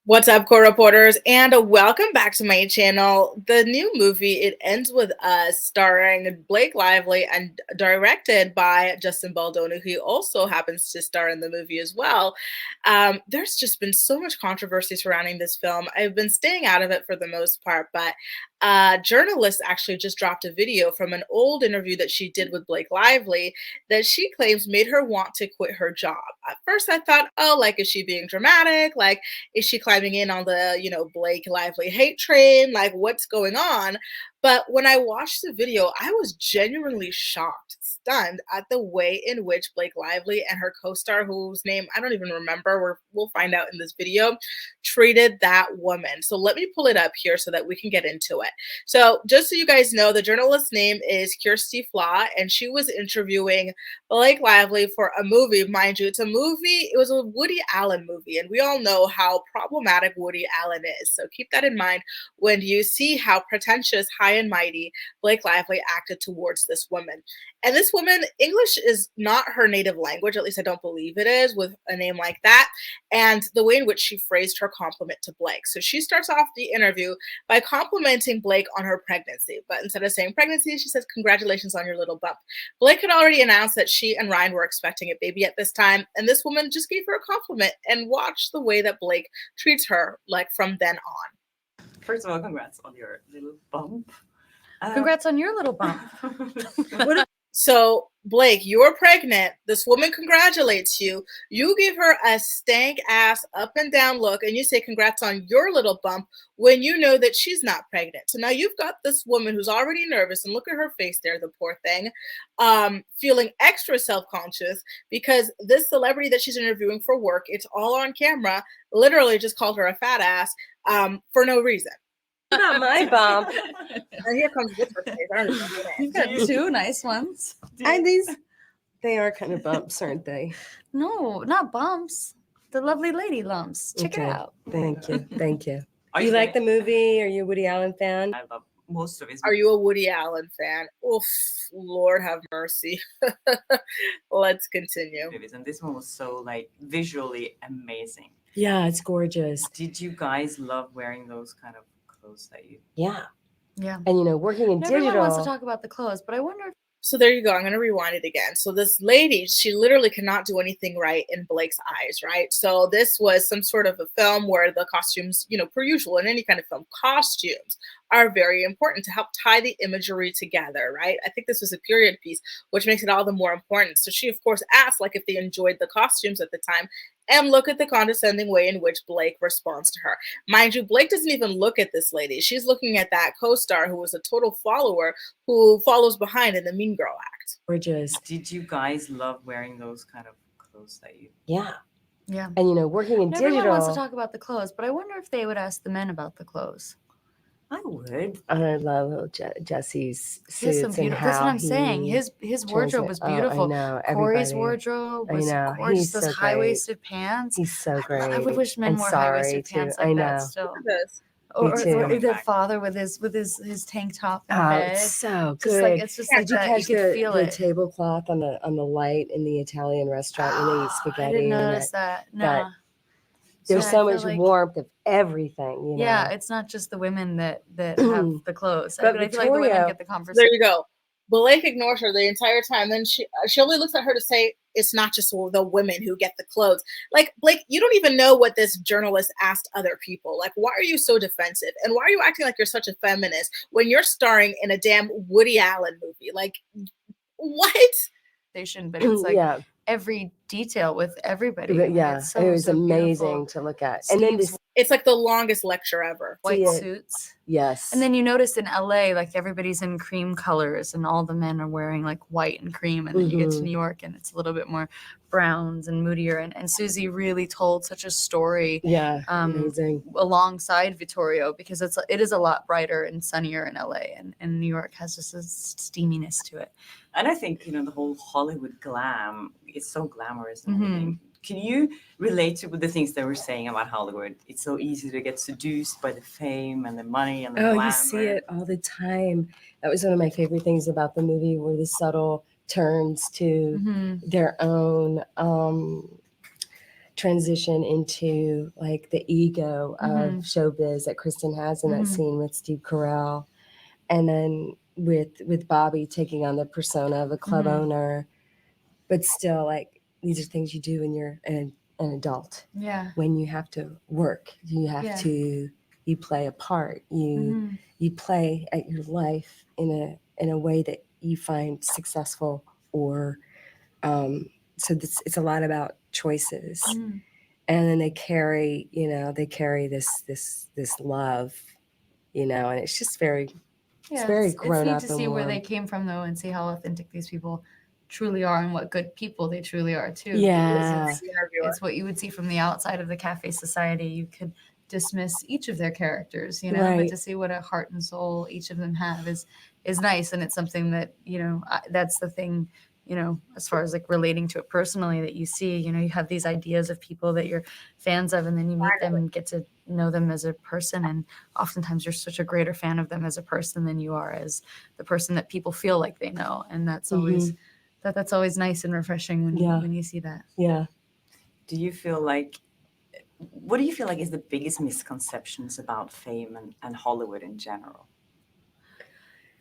What's up, core reporters, and welcome back to my channel. The new movie It Ends With Us, starring Blake Lively and directed by Justin Baldoni, who also happens to star in the movie as well. There's just been so much controversy surrounding this film. I've been staying out of it for the most part, but journalist actually just dropped a video from an old interview that she did with Blake Lively that she claims made her want to quit her job. At first, I thought, oh, like, is she being dramatic? Like, is she climbing in on the, Blake Lively hate train? Like, what's going on? But when I watched the video, I was genuinely shocked, stunned at the way in which Blake Lively and her co-star, whose name I don't even remember, we'll find out in this video, treated that woman. So let me pull it up here so that we can get into it. So just so you guys know, the journalist's name is Kjersti Flaa, and she was interviewing Blake Lively for a movie. Mind you, it's a movie, it was a Woody Allen movie, and we all know how problematic Woody Allen is. So keep that in mind when you see how pretentious, high and mighty Blake Lively acted towards this woman. And this woman, English is not her native language, at least I don't believe it is, with a name like that, and the way in which she phrased her compliment to Blake. So she starts off the interview by complimenting Blake on her pregnancy, but instead of saying pregnancy, she says, "Congratulations on your little bump." Blake had already announced that she and Ryan were expecting a baby at this time, and this woman just gave her a compliment, and watch the way that Blake treats her, like, from then on. First of all, congrats on your little bump. Congrats on your little bump. So, Blake, you're pregnant. This woman congratulates you. You give her a stank ass up and down look, and you say congrats on your little bump when you know that she's not pregnant. So now you've got this woman who's already nervous, and look at her face there, the poor thing, feeling extra self-conscious because this celebrity that she's interviewing for work, it's all on camera, literally just called her a fat ass for no reason. Not my bump. And here comes this face. I don't even know what it You've is. got two nice ones. They are kind of bumps, aren't they? No, not bumps. The lovely lady lumps. Check it Okay. out. Thank you. Thank you. Are You like the saying- movie? Are you a Woody Allen fan? I love most of his. Are you a Woody Allen fan? Oof, Lord have mercy. Let's continue. movies? And this one was so like visually amazing. Yeah, it's gorgeous. Did you guys love wearing those kind of clothes that you? Yeah. Yeah. And working in Everyone digital. wants to talk about the clothes, but I wonder if So there you go. I'm going to rewind it again. So this lady, she literally cannot do anything right in Blake's eyes, right? So this was some sort of a film where the costumes, per usual in any kind of film, costumes are very important to help tie the imagery together, right? I think this was a period piece, which makes it all the more important. So she, of course, asked like if they enjoyed the costumes at the time, and look at the condescending way in which Blake responds to her. Mind you, Blake doesn't even look at this lady. She's looking at that co-star who was a total follower who follows behind in the Mean Girl act. Gorgeous. Did you guys love wearing those kind of clothes that you? Yeah. yeah. And working in Everyone digital. wants to talk about the clothes, but I wonder if they would ask the men about the clothes. I would. I love Jesse's He has some suits and beautiful. That's how what I'm saying. he His wardrobe was Oh, beautiful. I know. Corey's Everybody. wardrobe I was know. gorgeous. He's Those so great. high-waisted pants. He's so great. I would wish men And wore sorry, high-waisted too. pants I like that know. still. Look at this. Me Or too. the father with his tank top in Oh, bed. it's so Just good. like it's just like Did you that. You catch could feel the it. tablecloth on the light in the Italian restaurant when they eat spaghetti? I didn't and notice that. No. that- There's Yeah, I so feel much like- warmth of everything. Yeah, it's not just the women that have the clothes. But I feel like the women Victoria- get the There conversation. you go. Blake ignores her the entire time. Then she only looks at her to say, it's not just the women who get the clothes. Like, Blake, you don't even know what this journalist asked other people. Like, why are you so defensive? And why are you acting like you're such a feminist when you're starring in a damn Woody Allen movie? Like, what? But it's like yeah, every detail with everybody. but yeah, it's so, it was so amazing beautiful. to look at. And then Steve's this, It's like the longest lecture ever. white it. suits. yes, And then you notice in LA, like everybody's in cream colors and all the men are wearing like white and cream. And then you get to Mhm. New York and it's a little bit more browns and moodier. And Susie really told such a story yeah, amazing. Alongside Vittorio because it is a lot brighter and sunnier in LA and New York has just a steaminess to it. And I think the whole Hollywood glam. It's so glamorous and Mhm. everything. Can you relate to the things they were saying about Hollywood? It's so easy to get seduced by the fame and the money and the glamour. you see it all the time. That was one of my favorite things about the movie, were the subtle turns to Mhm. their own transition into like the ego of showbiz that Kristen has in that scene with Steve Carell, and then with Bobby taking on the persona of a club owner, but still like these are things you do when you're an adult. Yeah. When you have to work, you have to, you play a part, you play at your life in a way that you find successful, or so it's a lot about choices. And then they carry this love, and it's just very very grown up. It's neat to see where they came from, though, and see how authentic these people truly are and what good people they truly are, too. Yeah. It's what you would see from the outside of the cafe society. You could dismiss each of their characters, but to see what a heart and soul each of them have is nice. And it's something that, that's the thing, as far as like relating to it personally, that you see, you have these ideas of people that you're fans of, and then you meet them and get to know them as a person. And oftentimes you're such a greater fan of them as a person than you are as the person that people feel like they know. And that's always, that's always nice and refreshing when you see that. Yeah. Do you feel like, what do you feel like is the biggest misconceptions about fame and Hollywood in general?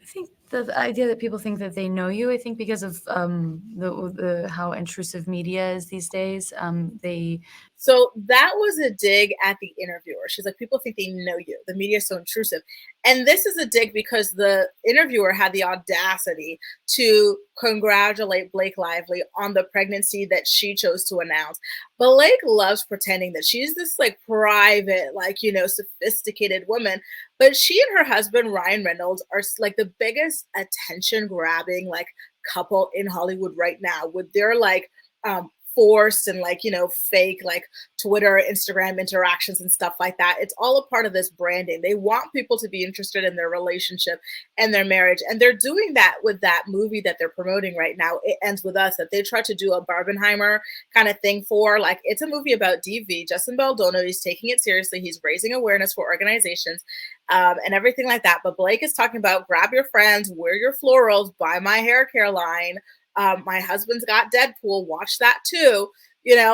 I think the idea that people think that they know you, I think because of the how intrusive media is these days, So that was a dig at the interviewer. She's like, people think they know you. The media is so intrusive. And this is a dig because the interviewer had the audacity to congratulate Blake Lively on the pregnancy that she chose to announce. Blake loves pretending that she's this like private, like, sophisticated woman. But she and her husband, Ryan Reynolds, are like the biggest attention grabbing like couple in Hollywood right now, with their like forced and like, fake like Twitter, Instagram interactions and stuff like that. It's all a part of this branding. They want people to be interested in their relationship and their marriage. And they're doing that with that movie that they're promoting right now. It Ends With Us, that they tried to do a Barbenheimer kind of thing for. Like, it's a movie about DV. Justin Baldoni, he's taking it seriously. He's raising awareness for organizations and everything like that. But Blake is talking about grab your friends, wear your florals, buy my hair care line. My husband's got Deadpool. Watch that too.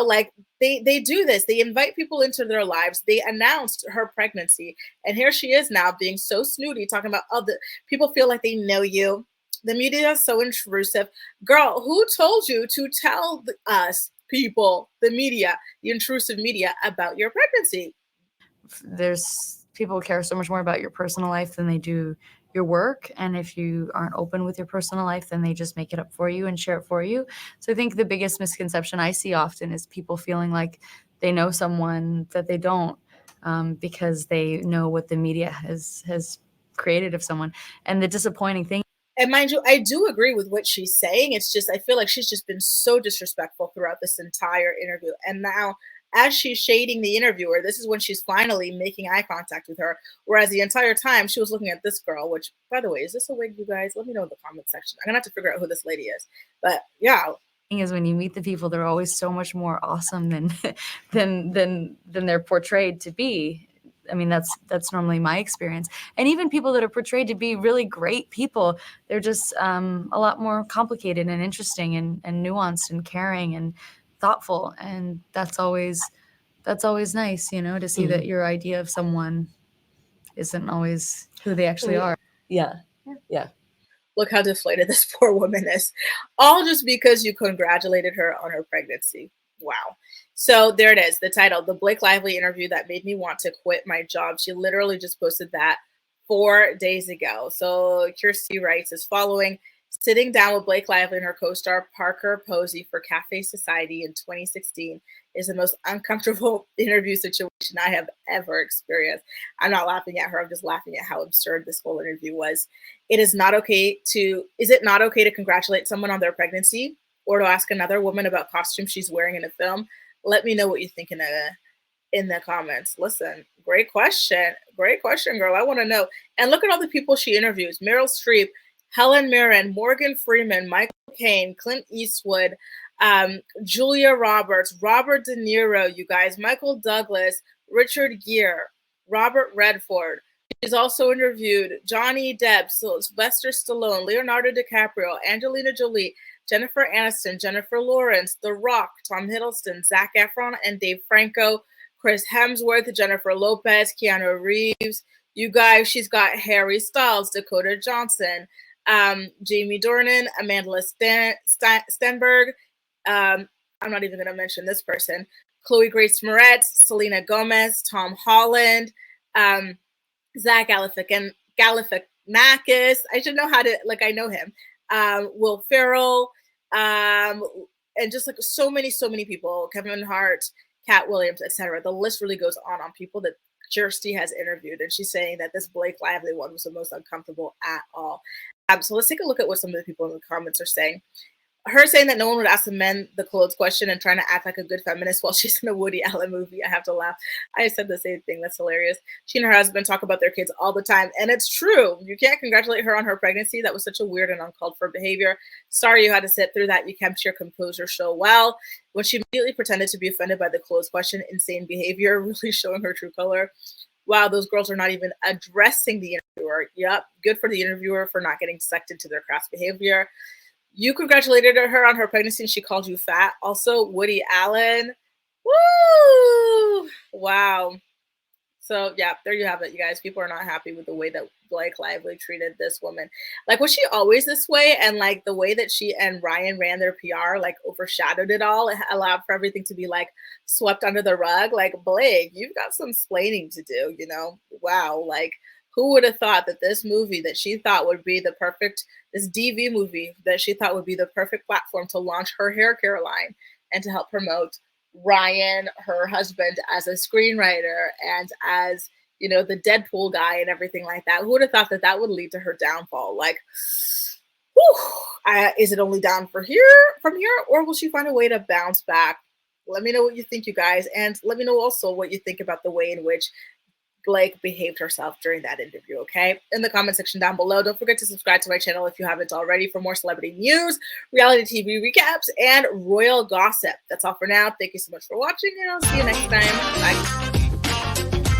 Like they do this. They invite people into their lives. They announced her pregnancy, and here she is now being so snooty, talking about the people feel like they know you. The media is so intrusive. Girl, who told you to tell us people, the media, the intrusive media, about your pregnancy? There's people care so much more about your personal life than they do your work. And if you aren't open with your personal life, then they just make it up for you and share it for you. So I think the biggest misconception I see often is people feeling like they know someone that they don't, because they know what the media has created of someone. And the disappointing thing, and mind you, I do agree with what she's saying. It's just, I feel like she's just been so disrespectful throughout this entire interview. And now, as she's shading the interviewer, this is when she's finally making eye contact with her. Whereas the entire time she was looking at this girl, which, by the way, is this a wig, you guys? Let me know in the comment section. I'm going to have to figure out who this lady is. But yeah. Is when you meet the people, they're always so much more awesome than than they're portrayed to be. I mean, that's normally my experience. And even people that are portrayed to be really great people, they're just a lot more complicated and interesting and nuanced and caring and thoughtful. And that's always nice, to see that your idea of someone isn't always who they actually are. Yeah. Look how deflated this poor woman is. All just because you congratulated her on her pregnancy. Wow. So there it is, the title, the Blake Lively interview that made me want to quit my job. She literally just posted that 4 days ago. So Kjersti writes, is following sitting down with Blake Lively and her co-star Parker Posey for Cafe Society in 2016 is the most uncomfortable interview situation I have ever experienced. I'm not laughing at her. I'm just laughing at how absurd this whole interview was. Is it not okay to congratulate someone on their pregnancy or to ask another woman about costumes she's wearing in a film? Let me know what you think in the comments. Listen, great question. Great question, girl. I want to know. And look at all the people she interviews. Meryl Streep, Helen Mirren, Morgan Freeman, Michael Caine, Clint Eastwood, Julia Roberts, Robert De Niro, you guys, Michael Douglas, Richard Gere, Robert Redford. She's also interviewed Johnny Depp, Sylvester Stallone, Leonardo DiCaprio, Angelina Jolie, Jennifer Aniston, Jennifer Lawrence, The Rock, Tom Hiddleston, Zac Efron, and Dave Franco, Chris Hemsworth, Jennifer Lopez, Keanu Reeves. You guys, she's got Harry Styles, Dakota Johnson, Jamie Dornan, Amanda Stenberg. I'm not even going to mention this person. Chloe Grace Moretz, Selena Gomez, Tom Holland, Zach Galifianakis. I should know how to, like, I know him. Will Ferrell, and just like so many people. Kevin Hart, Cat Williams, etc. The list really goes on people that Kjersti has interviewed, and she's saying that this Blake Lively one was the most uncomfortable at all. So let's take a look at what some of the people in the comments are saying. Her saying that no one would ask the men the clothes question and trying to act like a good feminist while she's in a Woody Allen movie. I have to laugh. I said the same thing. That's hilarious. She and her husband talk about their kids all the time. And it's true. You can't congratulate her on her pregnancy. That was such a weird and uncalled for behavior. Sorry you had to sit through that. You kept your composure so well. When she immediately pretended to be offended by the clothes question, insane behavior, really showing her true color. Wow, those girls are not even addressing the interviewer. Yep. Good for the interviewer for not getting sucked into their crass behavior. You congratulated her on her pregnancy and she called you fat. Also, Woody Allen. Woo! Wow. So, yeah, there you have it, you guys. People are not happy with the way that Blake Lively treated this woman. Like, was she always this way? And, like, the way that she and Ryan ran their PR, like, overshadowed it all. It allowed for everything to be, like, swept under the rug. Like, Blake, you've got some splaining to do, you know? Wow. Like, who would have thought that this movie that she thought would be the perfect, this DV movie that she thought would be the perfect platform to launch her hair care line and to help promote Ryan, her husband, as a screenwriter and as, you know, the Deadpool guy and everything like that. Who would have thought that that would lead to her downfall? Like, whew, is it only down from here, or will she find a way to bounce back? Let me know what you think, you guys. And let me know also what you think about the way in which Blake behaved herself during that interview, okay? In the comment section down below. Don't forget to subscribe to my channel if you haven't already for more celebrity news, reality TV recaps, and royal gossip. That's all for now. Thank you so much for watching, and I'll see you next time. Bye.